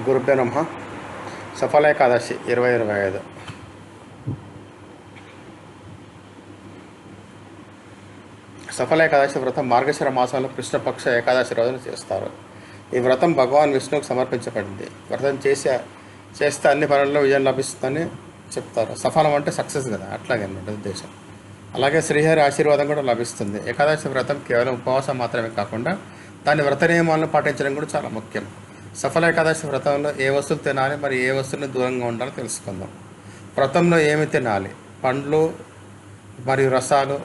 గురుభ్యో నమః. సఫల ఏకాదశి 2025. సఫల ఏకాదశి వ్రతం మార్గశిర మాసంలో కృష్ణపక్ష ఏకాదశి రోజున చేస్తారు. ఈ వ్రతం భగవాన్ విష్ణువుకు సమర్పించబడింది. వ్రతం చేస్తే అన్ని పనుల్లో విజయం లభిస్తుందని చెప్తారు. సఫలం అంటే సక్సెస్ కదా, అట్లాగే అన్నమాట ఉద్దేశం. అలాగే శ్రీహరి ఆశీర్వాదం కూడా లభిస్తుంది. ఏకాదశి వ్రతం కేవలం ఉపవాసం మాత్రమే కాకుండా దాని వ్రత నియమాలను పాటించడం కూడా చాలా ముఖ్యం. సఫల ఏకాదశి వ్రతంలో ఏ వస్తువులు తినాలి, మరి ఏ వస్తువుని దూరంగా ఉండాలో తెలుసుకుందాం. వ్రతంలో ఏమి తినాలి? పండ్లు మరియు రసాలు.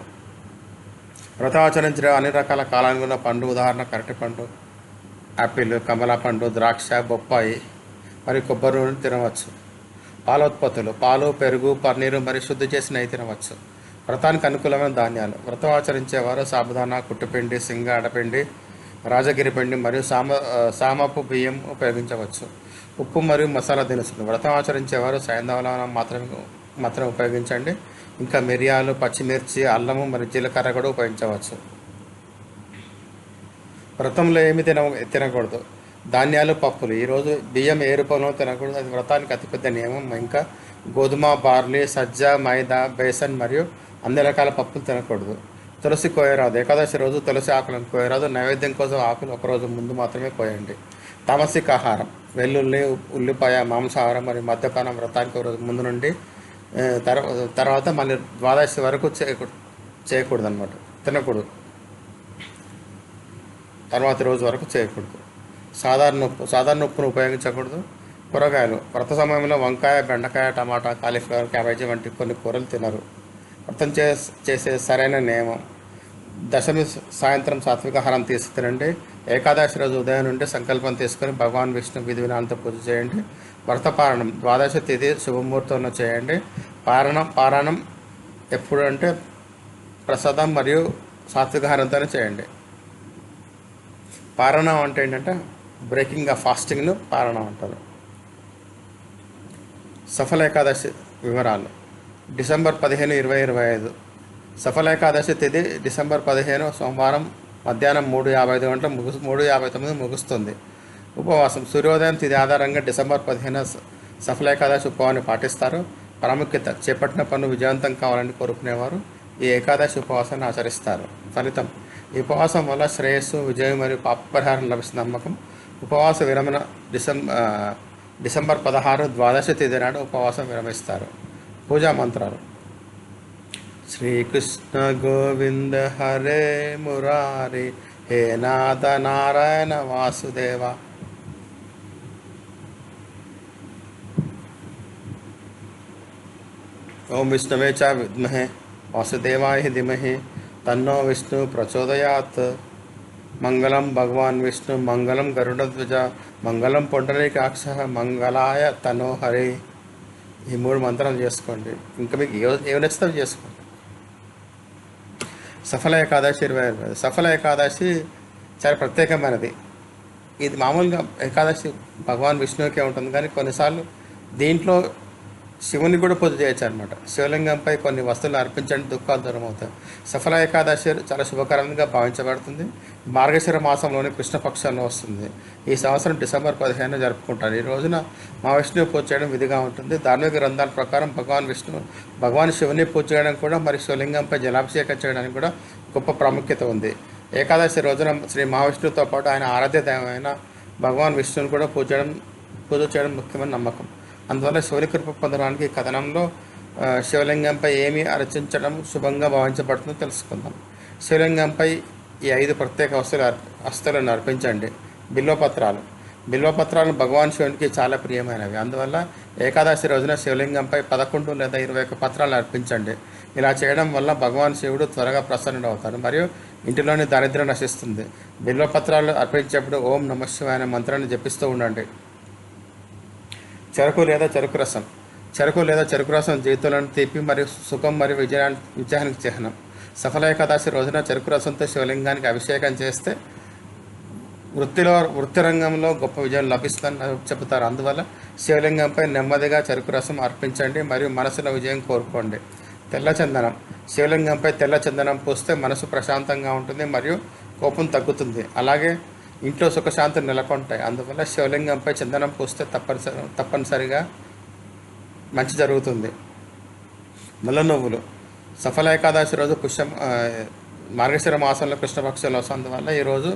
వ్రతం ఆచరించిన అన్ని రకాల కాలానికి ఉన్న పండు, ఉదాహరణ అరటిపండు, యాపిల్, కమలా పండు, ద్రాక్ష, బొప్పాయి మరియు కొబ్బరి నూనె తినవచ్చు. పాలోత్పత్తులు, పాలు, పెరుగు, పన్నీరు మరియు శుద్ధి చేసి నెయ్యి తినవచ్చు. వ్రతానికి అనుకూలమైన ధాన్యాలు. వ్రతం ఆచరించేవారు సాబుదానా, కుట్టుపిండి, సింగ, అడపిండి, రాజగిరి పిండి మరియు సామపు బియ్యం ఉపయోగించవచ్చు. ఉప్పు మరియు మసాలా దినుసులు. వ్రతం ఆచరించేవారు సైంధవలవనం మాత్రమే ఉపయోగించండి. ఇంకా మిరియాలు, పచ్చిమిర్చి, అల్లము మరియు జీలకర్ర కూడా ఉపయోగించవచ్చు. వ్రతంలో ఏమి తినకూడదు? ధాన్యాలు, పప్పులు. ఈరోజు బియ్యం ఏ రూపంలో తినకూడదు, అది వ్రతానికి అతిపెద్ద నియమం. ఇంకా గోధుమ, బార్లీ, సజ్జ, మైదా, బేసన్ మరియు అన్ని రకాల పప్పులు తినకూడదు. తులసి కోయరాదు. ఏకాదశి రోజు తులసి ఆకులను కోయరాదు. నైవేద్యం కోసం ఆకులు ఒకరోజు ముందు మాత్రమే కోయండి. తామసిక ఆహారం. వెల్లుల్లి, ఉల్లిపాయ, మాంసాహారం మరియు మద్యపానం వ్రతానికి రోజు ముందు నుండి తర్వాత మళ్ళీ ద్వాదశి వరకు చేయకూడదు అన్నమాట, తినకూడదు. తర్వాత రోజు వరకు చేయకూడదు. సాధారణ ఉప్పును ఉపయోగించకూడదు. కూరగాయలు. వ్రత సమయంలో వంకాయ, బెండకాయ, టమాటా, కాలీఫ్లవర్, క్యాబేజీ వంటి కొన్ని కూరలు తినరు. వ్రతం చేసే సరైన నియమం. దశమి సాయంత్రం సాత్వికాహారం తినండి. ఏకాదశి రోజు ఉదయం నుండి సంకల్పం తీసుకొని భగవాన్ విష్ణు విధి విధానాలతో పూజ చేయండి. వ్రత పారణం. ద్వాదశి తిథి శుభముహూర్తంలో చేయండి. పారాయణం ఎప్పుడు అంటే ప్రసాదం మరియు సాత్వికాహారంతోనే చేయండి. పారణం అంటే ఏంటంటే బ్రేకింగ్ ఆ ఫాస్టింగ్ను పారణం అంటారు. సఫల ఏకాదశి వివరాలు. డిసెంబర్ 15, 2025. సఫల ఏకాదశి తేదీ డిసెంబర్ 15 సోమవారం మధ్యాహ్నం 3:55 గంటల 3:59 ముగుస్తుంది. ఉపవాసం. సూర్యోదయం తిథి ఆధారంగా డిసెంబర్ 15 సఫల ఏకాదశి ఉపవాసాన్ని పాటిస్తారు. ప్రాముఖ్యత. చేపట్టిన పనులు విజయవంతం కావాలని కోరుకునేవారు ఈ ఏకాదశి ఉపవాసాన్ని ఆచరిస్తారు. ఫలితం. ఈ ఉపవాసం వల్ల శ్రేయస్సు, విజయం మరియు పాప పరిహారం లభిస్తున్న నమ్మకం. ఉపవాస విరమణ. డిసెంబర్ 16 ద్వాదశి తేదీ నాడు ఉపవాసం విరమిస్తారు. పూజా మంత్రాలు. శ్రీకృష్ణ గోవింద హరే మురారి, హే నాథ నారాయణ వాసుదేవ. ఓం విష్ణవే చ విద్మహే వాసుదేవాయ ధీమహి తన్నో విష్ణు ప్రచోదయాత్. మంగళం భగవాన్ విష్ణు, మంగళం గరుడధ్వజ, మంగళం పొండరీకాక్ష, మంగళాయ తనో హరి. ఈ 3 మంత్రాలు చేసుకోండి. ఇంకా మీకు ఏమి నచ్చితే చేసుకోండి. సఫల ఏకాదశి 2025. సఫల ఏకాదశి చాలా ప్రత్యేకమైనది. ఇది మామూలుగా ఏకాదశి భగవాన్ విష్ణువుకే ఉంటుంది, కానీ కొన్నిసార్లు దీంట్లో శివుని కూడా పూజ చేయొచ్చు అనమాట. శివలింగంపై కొన్ని వస్తువులు అర్పించండి, దుఃఖాలు దూరం అవుతాయి. సఫల ఏకాదశి చాలా శుభకరంగా భావించబడుతుంది. మార్గశిర మాసంలోని కృష్ణపక్షంలో వస్తుంది. ఈ సంవత్సరం డిసెంబర్ 15 జరుపుకుంటారు. ఈ రోజున మహావిష్ణువు పూజ చేయడం విధిగా ఉంటుంది. ధార్మిక గ్రంథాల ప్రకారం భగవాన్ శివుని పూజ చేయడం కూడా మరియు శివలింగంపై జలాభిషేకం చేయడానికి కూడా గొప్ప ప్రాముఖ్యత ఉంది. ఏకాదశి రోజున శ్రీ మహావిష్ణువుతో పాటు ఆయన ఆరాధ్య దైవమైన భగవాన్ విష్ణువుని కూడా పూజ చేయడం ముఖ్యమైన నమ్మకం. అందువల్ల శివుని కృప పొందడానికి ఈ కథనంలో శివలింగంపై ఏమి అర్చించడం శుభంగా భావించబడుతుందో తెలుసుకుందాం. శివలింగంపై ఈ 5 ప్రత్యేక వస్తువులను అర్పించండి. బిల్వపత్రాలు భగవాన్ శివునికి చాలా ప్రియమైనవి. అందువల్ల ఏకాదశి రోజున శివలింగంపై 11 లేదా 21 పత్రాలు అర్పించండి. ఇలా చేయడం వల్ల భగవాన్ శివుడు త్వరగా ప్రసన్నుడవుతాడు మరియు ఇంటిలోని దారిద్ర్యం నశిస్తుంది. బిల్వపత్రాలు అర్పించేప్పుడు ఓం నమః శివాయ అనే మంత్రాన్ని జపిస్తూ ఉండండి. చెరకు లేదా చెరుకు రసం జీవితంలోని తీపి మరియు సుఖం మరియు విజయానికి చిహ్నం. సఫల ఏకాదశి రోజున చెరుకు రసంతో శివలింగానికి అభిషేకం చేస్తే వృత్తి రంగంలో గొప్ప విజయం లభిస్తుందని చెబుతారు. అందువల్ల శివలింగంపై నెమ్మదిగా చెరుకు రసం అర్పించండి మరియు మనసులో విజయం కోరుకోండి. తెల్లచందనం. శివలింగంపై తెల్ల చందనం పూస్తే మనసు ప్రశాంతంగా ఉంటుంది మరియు కోపం తగ్గుతుంది. అలాగే ఇంట్లో సుఖశాంతులు నెలకొంటాయి. అందువల్ల శివలింగంపై చందనం పూస్తే తప్పనిసరిగా మంచి జరుగుతుంది. నల్ల నువ్వులు సఫల ఏకాదశి రోజు మార్గశిర మాసంలో కృష్ణపక్షంలో వస్తుంది. అందువల్ల ఈరోజు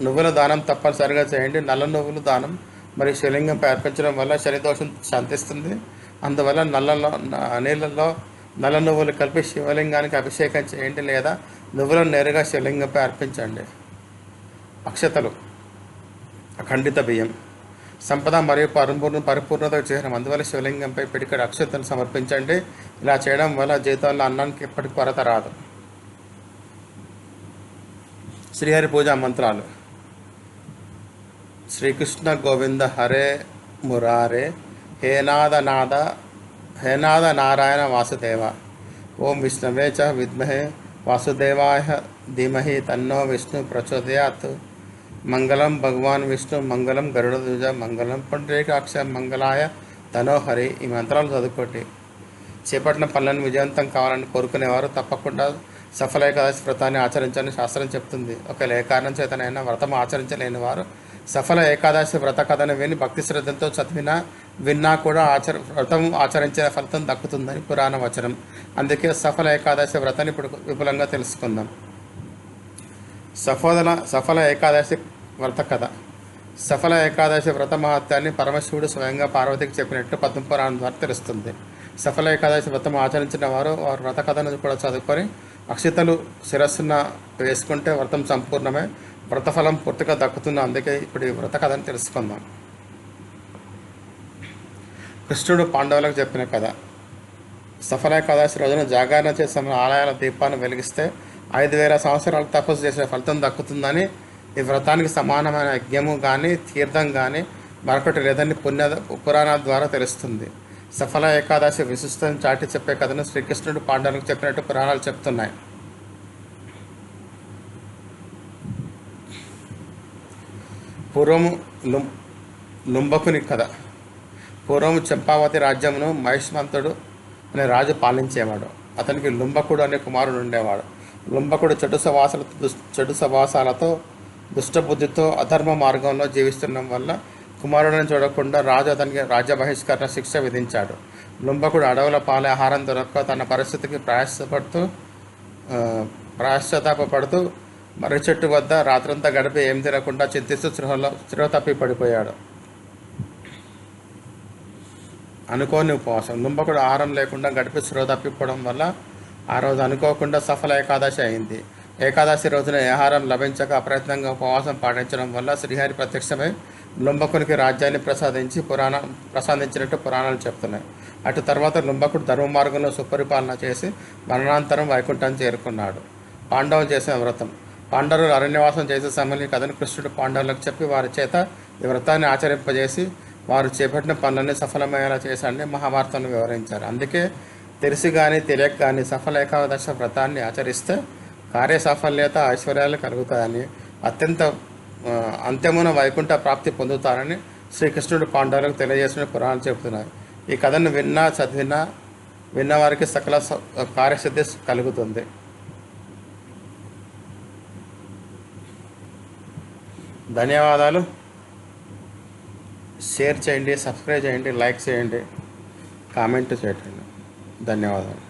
నువ్వుల దానం తప్పనిసరిగా చేయండి. నల్ల నువ్వులు దానం మరియు శివలింగంపై అర్పించడం వల్ల శనిదోషం శాంతిస్తుంది. అందువల్ల నీళ్ళల్లో నల్ల నువ్వులు కలిపి శివలింగానికి అభిషేకం చేయండి లేదా నువ్వులను నేరుగా శివలింగంపై అర్పించండి. అక్షతలు అఖండిత బియ్యం సంపద మరియు పరిపూర్ణత చిహ్నం. అందువల్ల శివలింగంపై పిడికడ అక్షతలు సమర్పించండి. ఇలా చేయడం వల్ల జీవితంలో అన్నానికి ఎప్పటికీ కొరత రాదు. శ్రీహరి పూజా మంత్రాలు. శ్రీకృష్ణ గోవింద హరే మురారే హేనాద నారాయణ వాసుదేవ. ఓం విష్ణవే చ విద్మహే వాసుదేవాయ ధీమహి తన్నో విష్ణు ప్రచోదయాత్. మంగళం భగవాన్ విష్ణు మంగళం గరుడధ్వజ మంగళం పుండరీకాక్ష మంగళాయ తనోహరి. ఈ మంత్రాలు చదువుకోండి. చేపట్టిన పనులను విజయవంతం కావాలని కోరుకునేవారు తప్పకుండా సఫల ఏకాదశి వ్రతాన్ని ఆచరించాలని శాస్త్రం చెప్తుంది. ఒకవేళ ఏ కారణం చేతనైనా వ్రతం ఆచరించలేని వారు సఫల ఏకాదశి వ్రత కథను విని భక్తి శ్రద్ధతో విన్నా కూడా వ్రతం ఆచరించిన ఫలితం దక్కుతుందని పురాణ వచనం. అందుకే సఫల ఏకాదశి వ్రతాన్ని ఇప్పుడు విపులంగా తెలుసుకుందాం. సఫల ఏకాదశి వ్రత కథ. సఫల ఏకాదశి వ్రత మహత్యాన్ని పరమశివుడు స్వయంగా పార్వతికి చెప్పినట్టు పద్మపురాణం ద్వారా తెలుస్తుంది. సఫల ఏకాదశి వ్రతం ఆచరించిన వారు వారి వ్రత కథను కూడా చదువుకొని అక్షితలు శిరస్సున వేసుకుంటే వ్రతం సంపూర్ణమే, వ్రతఫలం పూర్తిగా దక్కుతుంది. అందుకే ఇప్పుడు ఈ వ్రత కథను తెలుసుకుందాం. కృష్ణుడు పాండవులకు చెప్పిన కథ. సఫల ఏకాదశి రోజున జాగరణ చేసిన ఆలయాల దీపాన్ని వెలిగిస్తే 5000 సంవత్సరాలు తపస్సు చేసే ఫలితం దక్కుతుందని, ఈ వ్రతానికి సమానమైన యజ్ఞము కానీ తీర్థం కానీ మరొకటి లేదని పురాణాల ద్వారా తెలుస్తుంది. సఫల ఏకాదశి విశిష్టతను చాటి చెప్పే కథను శ్రీకృష్ణుడు పాండవులకు చెప్పినట్టు పురాణాలు చెప్తున్నాయి. పూర్వము లుంబకుని కథ. పూర్వము చంపావతి రాజ్యమును మహిష్మంతుడు అనే రాజు పాలించేవాడు. అతనికి లుంబకుడు అనే కుమారుడు ఉండేవాడు. లుంబకుడు చెడు సవాసాలతో దుష్టబుద్ధితో అధర్మ మార్గంలో జీవిస్తుండడం వల్ల కుమారుడిని చూడకుండా రాజు అతనికి రాజ్య బహిష్కరణ శిక్ష విధించాడు. లుంబకుడు అడవుల పాలే ఆహారం దొరక్క తన పరిస్థితికి ప్రాయశ్చాత్తాపడుతూ మర్రి చెట్టు వద్ద రాత్రంతా గడిపి ఏం తినకుండా చింతిస్తూ స్పృహ తప్పి పడిపోయాడు. అనుకోని ఉపవాసం. లుంబకుడు ఆహారం లేకుండా గడిపి స్పృహ తప్పిపోవడం వల్ల ఆ రోజు అనుకోకుండా సఫల ఏకాదశి అయింది. ఏకాదశి రోజున ఆహారం లభించక అప్రయత్నంగా ఉపవాసం పాటించడం వల్ల శ్రీహరి ప్రత్యక్షమై లుంబకునికి రాజ్యాన్ని ప్రసాదించినట్టు పురాణాలు చెప్తున్నాయి. అటు తర్వాత లుంబకుడు ధర్మ మార్గంలో సుపరిపాలన చేసి మరణాంతరం వైకుంఠాన్ని చేరుకున్నాడు. పాండవులు చేసిన వ్రతం. పాండవులు అరణ్యవాసం చేసే సమయంలో కథను కృష్ణుడు పాండవులకు చెప్పి వారి చేత ఈ వ్రతాన్ని ఆచరింపజేసి వారు చేపట్టిన పనులన్నీ సఫలమయ్యేలా చేశాడని మహాభారతంలో వివరించారు. అందుకే తెలిసి కానీ తెలియక కానీ సఫల ఏకాదశి వ్రతాన్ని ఆచరిస్తే కార్యసాఫల్యత ఐశ్వర్యాలు కలుగుతాయని, అంత్యమున వైకుంఠ ప్రాప్తి పొందుతారని శ్రీకృష్ణుడు పాండవులకు తెలియజేసిన పురాణాలు చెబుతున్నారు. ఈ కథను విన్నవారికి సకల కార్యసిద్ధి కలుగుతుంది. ధన్యవాదాలు. షేర్ చేయండి, సబ్స్క్రైబ్ చేయండి, లైక్ చేయండి, కామెంట్ చేయండి. ధన్యవాదాలు.